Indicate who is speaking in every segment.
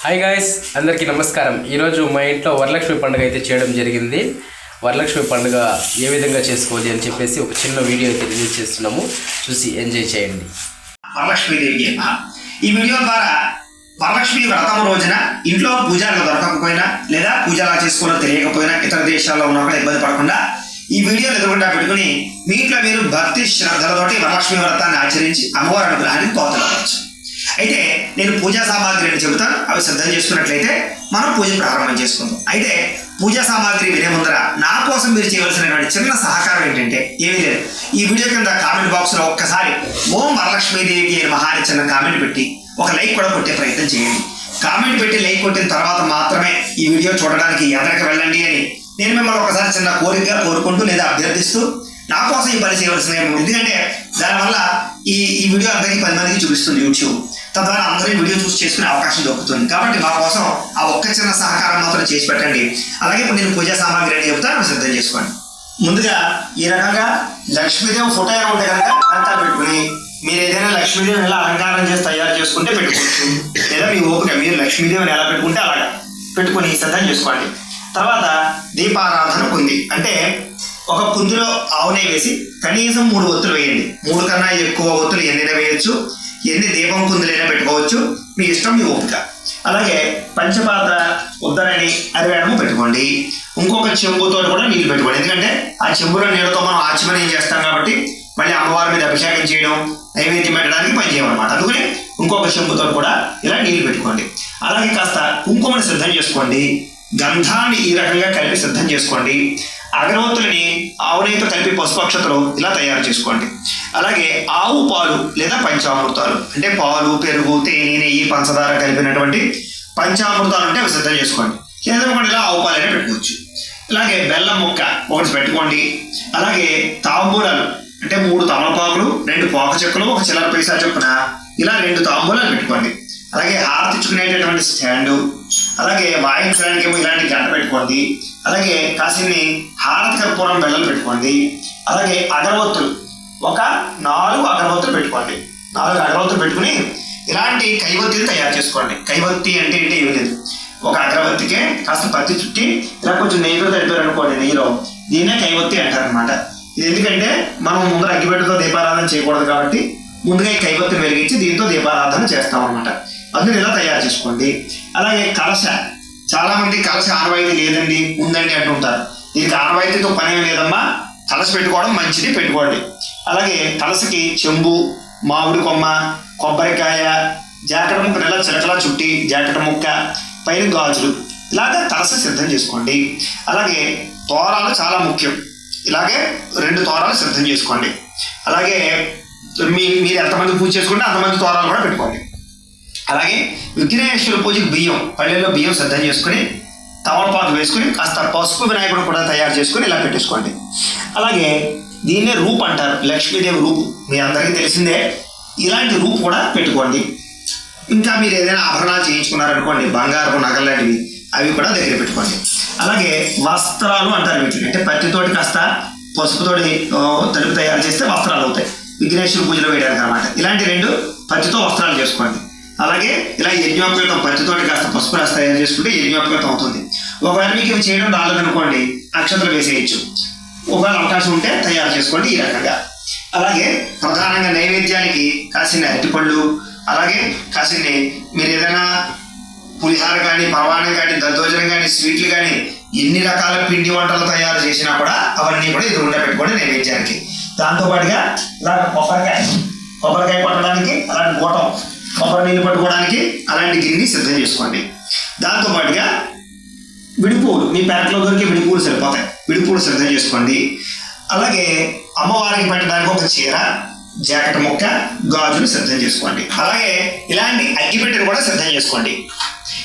Speaker 1: Hi guys, అందరికీ నమస్కారం. ఈరోజు మా ఇంట్లో వరలక్ష్మి పండుగ అయితే చేయడం జరిగింది. వరలక్ష్మి పండుగ ఏ విధంగా చేసుకోవాలి అని చెప్పేసి ఒక చిన్న వీడియో అయితే రిలీజ్ చేస్తున్నాము, చూసి ఎంజాయ్ చేయండి.
Speaker 2: వరలక్ష్మీదేవి ఈ వీడియో ద్వారా వరలక్ష్మి వ్రతం రోజున ఇంట్లో పూజలు దొరకకపోయినా లేదా పూజలా చేసుకోవాలో తెలియకపోయినా ఇతర దేశాల్లో ఉన్న కూడా ఇబ్బంది పడకుండా ఈ వీడియోలు ఎదురుకుండా పెట్టుకుని మీ ఇంట్లో మీరు భక్తి శ్రద్ధలతోటి వరలక్ష్మి వ్రతాన్ని ఆచరించి అమ్మవారి అనుగ్రహానికి పాత్రలవచ్చు. అయితే నేను పూజా సామాగ్రిని చెబుతాను, అవి సిద్ధం చేసుకున్నట్లయితే మనం పూజ ప్రారంభం చేసుకుందాం. అయితే పూజా సామాగ్రి వినే ముందర నా కోసం మీరు చేయవలసినటువంటి చిన్న సహకారం ఏంటంటే ఏమీ లేదు, ఈ వీడియో కింద కామెంట్ బాక్స్లో ఒక్కసారి ఓం వరలక్ష్మీదేవికి నమః అని చిన్న కామెంట్ పెట్టి ఒక లైక్ కూడా కొట్టే ప్రయత్నం చేయండి. కామెంట్ పెట్టి లైక్ కొట్టిన తర్వాత మాత్రమే ఈ వీడియో చూడడానికి ఎదరికి వెళ్ళండి అని నేను మిమ్మల్ని ఒకసారి చిన్న కోరికగా కోరుకుంటూ లేదా అభ్యర్థిస్తూ నా కోసం ఈ పని చేయవలసిన, ఎందుకంటే దానివల్ల ఈ వీడియో అందరికీ 10 మందికి చూపిస్తుంది యూట్యూబ్, తద్వారా అందరూ వీడియో చూసి చేసుకునే అవకాశం దొరుకుతుంది. కాబట్టి మా కోసం ఆ ఒక్క చిన్న సహకారం మాత్రం చేసి పెట్టండి. అలాగే ఇప్పుడు నేను పూజా సామాగ్రి అని చెబుతాను, సిద్ధం చేసుకోండి. ముందుగా ఈ రకంగా లక్ష్మీదేవి ఫోటో ఏమైనా ఉంటే కనుక అంతా పెట్టుకుని మీరు ఏదైనా లక్ష్మీదేవిని ఎలా అలంకారం చేసి తయారు చేసుకుంటే పెట్టుకోవచ్చు, లేదా మీ ఓపిక మీరు లక్ష్మీదేవిని ఎలా పెట్టుకుంటే అలాగా పెట్టుకుని సిద్ధం చేసుకోండి. తర్వాత దీపారాధన కుంది, అంటే ఒక కుందిలో ఆవు నెయ్యి వేసి కనీసం 3 ఒత్తులు వేయండి. 3 కన్నా ఎక్కువ ఒత్తులు ఎన్నైనా వేయచ్చు, ఎన్ని దీపం కుందులైనా పెట్టుకోవచ్చు, మీ ఇష్టం, మీ ఓపిక. అలాగే పంచపాత్ర ఉద్దరణి అరివేణము పెట్టుకోండి. ఇంకొక చెంబుతో కూడా నీళ్ళు పెట్టుకోండి, ఎందుకంటే ఆ చెంబులో నీళ్ళతో మనం ఆచమనం చేస్తాం కాబట్టి మళ్ళీ అమ్మవారి మీద అభిషేకం చేయడం, నైవేద్యం పెట్టడానికి పని చేయమన్నమాట. అందుకని ఇంకొక చెంబుతో కూడా ఇలా నీళ్ళు పెట్టుకోండి. అలాగే కాస్త కుంకుమని సిద్ధం చేసుకోండి. గంధాన్ని ఈ రకంగా కలిపి సిద్ధం చేసుకోండి. అగరవత్తులని ఆవు నెయ్యితో కలిపి పసుపు అక్షతలు ఇలా తయారు చేసుకోండి. అలాగే ఆవు పాలు లేదా పంచామృతాలు, అంటే పాలు, పెరుగు, తేనె, నెయ్యి, పంచదార కలిపినటువంటి పంచామృతాలు అంటే అవి సిద్ధం చేసుకోండి. లేదా ఇలా ఆవు పాలైనా పెట్టుకోవచ్చు. అలాగే బెల్లం ముక్క ఒకటి పెట్టుకోండి. అలాగే తాంబూలాలు, అంటే 3 తమలపాకులు, 2 పోక చెక్కలు, 1 చిల్లర పైసా చొప్పున ఇలా 2 తాంబూలాలు పెట్టుకోండి. అలాగే హారతిచ్చుకునేటటువంటి స్టాండు, అలాగే వాయించడానికి ఇలాంటి గంట పెట్టుకోండి. అలాగే కాసిన్ని హారతి కర్పూరం బెల్లలు పెట్టుకోండి. అలాగే అగరవత్తులు ఒక 4 అగరవత్తులు పెట్టుకోండి. 4 అగరవత్తులు పెట్టుకుని ఇలాంటి కైవత్తిని తయారు చేసుకోండి. కైవత్తి అంటే ఏమీ లేదు, ఒక అగరవత్తికే కాస్త పత్తి చుట్టి ఇలా కొంచెం నెయ్యిలో తడిపారు అనుకోండి, నెయ్యిలో, దీన్నే కైవత్తి అంటారనమాట. ఇది ఎందుకంటే మనం ముందర అగ్గిపెట్టెతో దీపారాధన చేయకూడదు కాబట్టి ముందుగా ఈ కైవత్తిని వెలిగించి దీంతో దీపారాధన చేస్తాం అనమాట. అందుకని ఇలా తయారు చేసుకోండి. అలాగే కలశ, చాలా మంది కలశ ఆనవాయితీ లేదండి ఉందండి అంటుంటారు. దీనికి ఆనవాయితీతో పని ఏం లేదమ్మా, కలశ పెట్టుకోవడం మంచిది, పెట్టుకోండి. అలాగే కలశకి చెంబు, మామిడి కొమ్మ, కొబ్బరికాయ, జాకెట్ ముక్క ఇలా చిలకలా చుట్టి జాకెట్ ముక్క, పైన గాజులు, ఇలాగే కలశ సిద్ధం చేసుకోండి. అలాగే తోరాలు చాలా ముఖ్యం, ఇలాగే 2 తోరాలు సిద్ధం చేసుకోండి. అలాగే మీరు ఎంతమంది పూజ చేసుకుంటే అంతమంది తోరాలు కూడా పెట్టుకోండి. అలాగే విఘ్నేశ్వర పూజకి బియ్యం, పల్లెల్లో బియ్యం సిద్ధం చేసుకుని తమలపాకు వేసుకుని కాస్త పసుపు వినాయకుడు కూడా తయారు చేసుకుని ఇలా పెట్టేసుకోండి. అలాగే దీన్నే రూప్ అంటారు, లక్ష్మీదేవి రూపు మీ అందరికీ తెలిసిందే. ఇలాంటి రూపు కూడా పెట్టుకోండి. ఇంకా మీరు ఏదైనా ఆభరణాలు చేయించుకున్నారనుకోండి, బంగారపు నగలు లాంటివి, అవి కూడా దగ్గర పెట్టుకోండి. అలాగే వస్త్రాలు అంటారు వీటిని, అంటే పత్తితోటి కాస్త పసుపుతోటి తలుపు తయారు చేస్తే వస్త్రాలు అవుతాయి, విఘ్నేశ్వర పూజలో వేయడానికి అనమాట. ఇలాంటి 2 పత్తితో వస్త్రాలు చేసుకోండి. అలాగే ఇలా యజ్ఞోపేతం, పత్తితోటి కాస్త పసుపు రాసి తయారు చేసుకుంటే యజ్ఞోపేతం అవుతుంది. ఒకవేళ మీకు ఇవి చేయడం రాలేదనుకోండి, అక్షతలు వేసేయచ్చు. ఒకవేళ అవకాశం ఉంటే తయారు చేసుకోండి ఈ రకంగా. అలాగే ప్రధానంగా నైవేద్యానికి కాసిన అరటిపళ్ళు, అలాగే కాసిన్ని మీరు ఏదైనా పులిహార కానీ, పరవాణం కానీ, దద్దోజనం కానీ, స్వీట్లు కానీ, ఎన్ని రకాల పిండి వంటలు తయారు చేసినా కూడా అవన్నీ కూడా ఎదురుగా పెట్టుకోండి నైవేద్యానికి. దాంతోపాటుగా ఇలా కొబ్బరికాయ కొట్టడానికి అలాంటి గోటం, కొబ్బరి నీళ్ళు పట్టుకోవడానికి అలాంటి గిన్నె సిద్ధం చేసుకోండి. దాంతోపాటుగా విడిపూలు, మీ పెరట్లో దొరికి విడిపూలు సరిపోతాయి, విడిపూలు సిద్ధం చేసుకోండి. అలాగే అమ్మవారికి పెట్టడానికి ఒక చీర, జాకెట్ ముక్క, గాజులు సిద్ధం చేసుకోండి. అలాగే ఇలాంటి అగ్గిపెట్టెను కూడా సిద్ధం చేసుకోండి.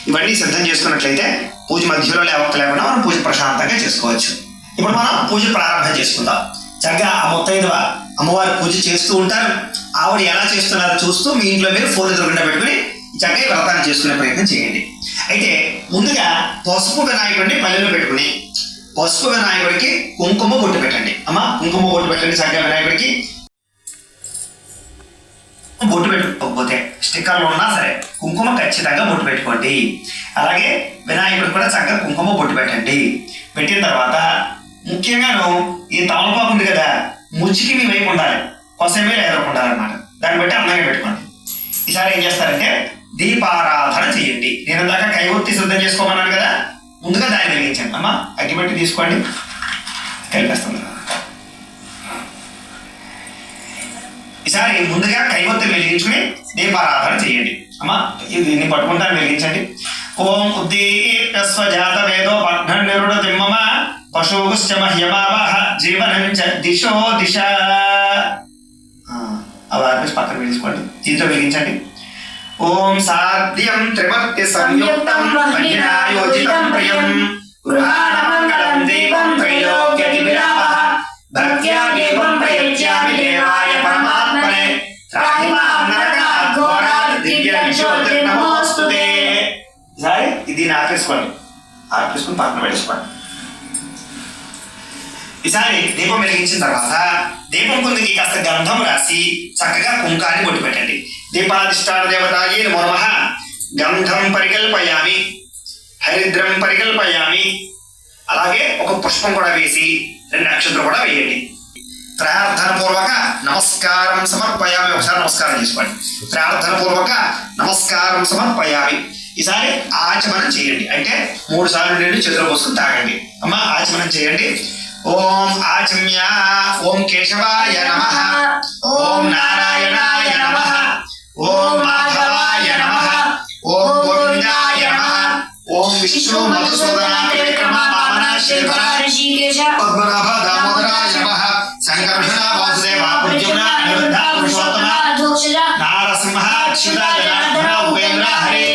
Speaker 2: ఇవన్నీ సిద్ధం చేసుకున్నట్లయితే పూజ మధ్యలో లేకుండా మనం పూజ ప్రశాంతంగా చేసుకోవచ్చు. ఇప్పుడు మనం పూజ ప్రారంభం చేసుకుందాం. చక్కగా ఆ ముత్తైదువ అమ్మవారి పూజ చేస్తూ ఉంటారు, ఆవిడ ఎలా చేస్తున్నారో చూస్తూ మీ ఇంట్లో మీరు ఫోన్ ఎదురుకుండా పెట్టుకుని చక్కగా వ్రతాన్ని చేసుకునే ప్రయత్నం చేయండి. అయితే ముందుగా పసుపు వినాయకుడిని పల్లెలో పెట్టుకుని పసుపు వినాయకుడికి కుంకుమ బొట్టు పెట్టండి. అమ్మ కుంకుమ బొట్టు పెట్టండి చక్కగా వినాయకుడికి. బొట్టు పెట్టుకోకపోతే స్టిక్కర్లు ఉన్నా సరే కుంకుమ ఖచ్చితంగా బొట్టు పెట్టుకోండి. అలాగే వినాయకుడికి కూడా చక్కగా కుంకుమ బొట్టు పెట్టండి. పెట్టిన తర్వాత ముఖ్యంగాను ఈ తమలపాకు ఉంది కదా, ముచ్చికి మీ వైపు ఉండాలి, కొసమే ఎదురుకు ఉండాలన్నమాట. దాన్ని బట్టి అందంగా పెట్టుకోండి. ఈసారి ఏం చేస్తారంటే దీపారాధన చేయండి. నేను దాకా కైవొత్తి సిద్ధం చేసుకోమన్నాను కదా, ముందుగా దాన్ని వెలిగించండి. అమ్మ అగ్గిపెట్టి తీసుకోండి, కలిపేస్తుంది. ఈసారి ముందుగా కైవొత్తులు వెలిగించుకుని దీపారాధన చేయండి. అమ్మ దీన్ని పట్టుకుంటాను, వెలిగించండి. ఓం ఉద్దీప్యస్వజాత వేదో పఠ్నిరుడ తిమ్మమ పశుశ్చ మహ్యమావహ జీవనంచ దిశో దిశ. అవి ఆర్పేసి పక్కన వెలిగించుకోండి, దీంతో వెలిగించండి. ఓం సాధ్యం త్రివర్తి సంయుక్తం యోజితం ప్రియం గృహాణమంగళం దీపం త్రైలోక్యతివిరావః భక్త్యా దీపం ప్రయచ్యామి దేవాయ పరమాత్మనే త్రాహి మాం నరకాత్ ఘోరాత్ దివ్య జ్యోతిర్నమోస్తుతే. సరే ఇది ఆపేసుకోండి, ఆపేసుకుని పక్కన పెట్టేసుకోండి. ఈసారి దీపం వెలిగించిన తర్వాత దీపం కిందకి కాస్త గంధం రాసి చక్కగా కుంకాన్ని బొట్టు పెట్టండి. దీపాధిష్టాన దేవతాయే నమో నమః. గంధం పరికల్పయామి, హరిద్రం పరికల్పయామి. అలాగే ఒక పుష్పం కూడా వేసి 2 అక్షతలు కూడా వేయండి. ప్రార్థన పూర్వక నమస్కారం సమర్పయామి. ఒకసారి నమస్కారం చేసుకోండి. ప్రార్థన పూర్వక నమస్కారం సమర్పయామి. ఈసారి ఆచమనం చేయండి, అంటే 3 సార్లు నీళ్ళు చేతులు పోసుకుని తాగండి. అమ్మ ఆచమనం చేయండి. ఓం ఆచమ్య ఓం కేశవాయ నమః, ఓం నారాయణాయ నమః, ఓం మాధవాయ నమః, ఓం గోవిందాయ నమః, ఓం విష్ణు మధుసూదన త్రివిక్రమ వామన శ్రీధర ఋషికేశ పద్మనాభ దామోదరాయ నమః, సంకర్షణ వాసుదేవ పుణ్యమున నిరుద్ధ పురుషోత్తమ నారసింహ అచ్యుత జనార్దన ఉపేంద్ర హరే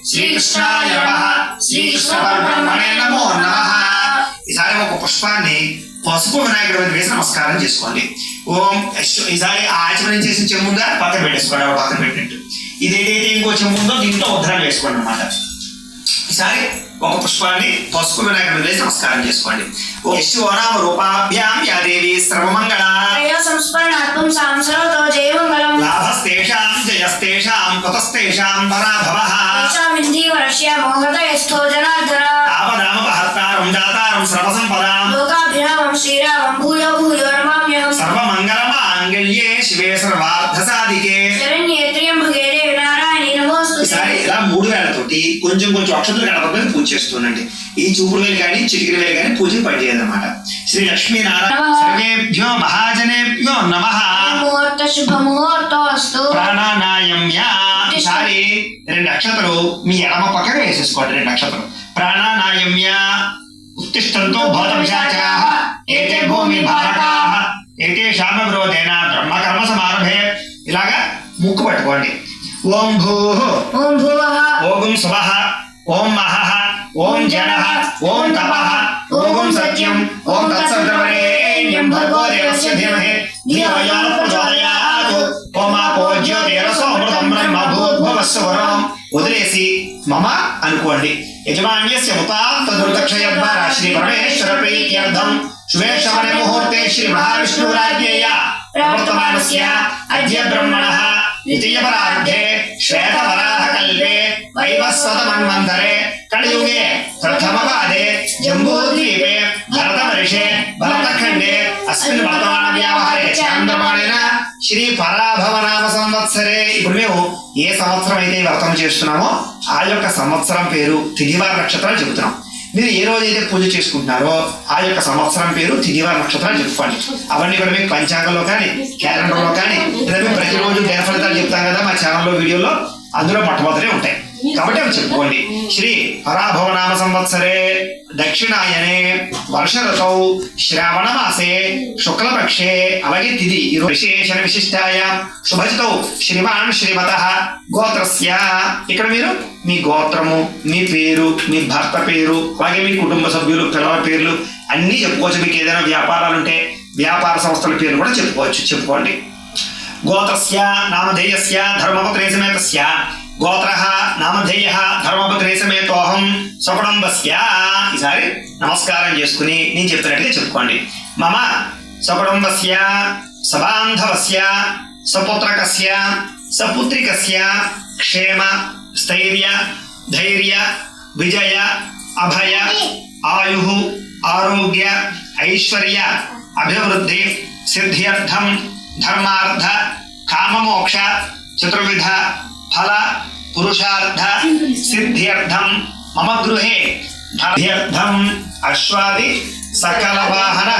Speaker 2: శ్రీకృష్ణాయ నమః, శ్రీకృష్ణ పరబ్రహ్మణే నమో నమః. ఈసారి ఒక పుష్పాన్ని పసుపు వినాయకుడి మీద వేసి నమస్కారం చేసుకోండి. ఓం ఈసారి ఆచమనం చేసిన చెమ్ముందా పక్కన పెట్టేసుకోండి, ఆవిడ పక్కన పెట్టినట్టు. ఇదేదైతే ఇంకో చెమ్ముందో దీంట్లో ఉద్ధరణ వేసుకోండి అన్నమాట. ఈసారి ఒక పుష్పాన్ని పసుపు వినాయకుడి మీద వేసి నమస్కారం చేసుకోండి. ఓనామ రూపాభ్యాం యా దేవి సర్వమంగళ
Speaker 3: సంస్మరణాత్మం సాంసరతో జయమంగళం
Speaker 2: లాభస్తేషాం జయస్తేషాం కుతస్తేషాం పరాభవః
Speaker 3: వింధీవరస్య మోహతయస్థో జనార్దన
Speaker 2: ఆపదామపహర్తారం దాతారం సర్వసంపదాం
Speaker 3: లోకాభిరామం శ్రీరామం భూయో భూయో నమామ్యహం
Speaker 2: సర్వమంగళమాంగళ్యే శివే సర్వార్థసాధికే
Speaker 3: శరణ్యే త్ర్యంబకే దేవి నారాయణి నమోస్తుతే.
Speaker 2: ఈసారి ఇలా 3 వేలతోటి కొంచెం అక్షతలు గణపతిని పూజ చేస్తుండండి. ఈ చూపుడు వేలు కానీ చిటికిన వేలు కానీ పూజ పనిచేయదన్నమాట. శ్రీ లక్ష్మీనారాయణ సర్వేభ్యో మహాజనేభ్యో నమః.
Speaker 3: ముహూర్త శుభముహూర్తోస్తు.
Speaker 2: ప్రాణానాయమ్య. ఈసారి 2 అక్షతలు మీ ఎడమ పక్కన వేసేసుకోండి. 2 అక్షతలు. ప్రాణానాయమ్య ఉత్తిష్టంతో భూతపిశాచాః ఏతే భూమి భారకాః ఏతేషాం విరోధేన బ్రహ్మకర్మ సమారభే. ఇలాగా ముక్కు పట్టుకోండి. ఓం భూః
Speaker 3: ఓం భువః
Speaker 2: ఓం స్వః ఓం మహః ఓం జనః ఓం తపః ఓం సత్యం ఓం తత్సవితుర్వరేణ్యం భర్గో దేవస్య ధీమహి ధియో యో నః ప్రచోదయాత్. ఓం ఆపో జ్యోతిరసో అమృతం బ్రహ్మ భూద్భువస్సు వరం. వదిలేసి మమ అనుకోండి. యజమాన్యస్య ముతాత్త దుర్దక్షయద్వారా శ్రీ పరమేశ్వర ప్రీత్యర్థం శుభే శ్రవణే ముహూర్తే శ్రీ మహావిష్ణురాజ్ఞేయ ప్రవర్తమానస్య అద్య బ్రహ్మణః ద్వితీయ పరార్ధే శ్వేతవరాహ కల్పే వైవస్వత మన్వంతరే కలియుగే ప్రథమపాదే జంబూద్వీపే భరతవర్షే భరతఖండే అస్మిన్ వర్తమాన వ్యావహారే చాంద్రమాణేన శ్రీ పరాభవనామ సంవత్సరే. ఇప్పుడు మేము ఏ సంవత్సరం అయితే వ్రతం చేస్తున్నామో ఆ యొక్క సంవత్సరం పేరు తిథివార నక్షత్రాలు చెబుతున్నాం. మీరు ఏ రోజైతే పూజ చేసుకుంటున్నారో ఆ యొక్క సంవత్సరం పేరు తిథివార నక్షత్రాలు చెప్పుకోండి. అవన్నీ కూడా మీకు పంచాంగంలో కానీ క్యాలెండర్లో కానీ లేదా మేము ప్రతిరోజు దిన ఫలితాలు చెప్తాం కదా మా ఛానల్లో వీడియోలో, అందులో మొట్టమొదటి ఉంటాయి కాబట్టి అవి చెప్పుకోండి. శ్రీ పరాభవనామ సంవత్సరే దక్షిణాయనే వర్ష ఋతౌ శ్రావణ మాసే శుక్లపక్షే. అలాగే తిథి విశేషణ విశిష్టాయ శుభజితౌ శ్రీమాన్ శ్రీమతః గోత్రస్య. ఇక్కడ మీరు మీ గోత్రము, మీ పేరు, మీ భర్త పేరు, అలాగే మీ కుటుంబ సభ్యులు, పిల్లల పేర్లు అన్నీ చెప్పుకోవచ్చు. మీకు ఏదైనా వ్యాపారాలు ఉంటే వ్యాపార సంస్థల పేరు కూడా చెప్పుకోండి. గోత్రస్య నామధేయస్య ధర్మపత్రే సమేతస్య గోత్రః నామధేయః ధర్మపత్రే సమేతోహం స్వకుటుంబస్య. ఈసారి నమస్కారం చేసుకుని నేను చెప్పినట్టుగా చెప్పుకోండి. మమ స్వకుటుంబస్య సబాంధవస్య స్వపుత్రకస్య సపుత్రికస్య క్షేమ స్థైర్య ధైర్య విజయ అభయ ఆయుః ఆరోగ్య ఐశ్వర్య అభివృద్ధి సిద్ధ్యర్థం ధర్మార్థ కామమోక్ష చతుర్విధ ఫల పురుషార్థ సిద్ధ్యర్థం మమ గృహే అశ్వాది సకల వాహన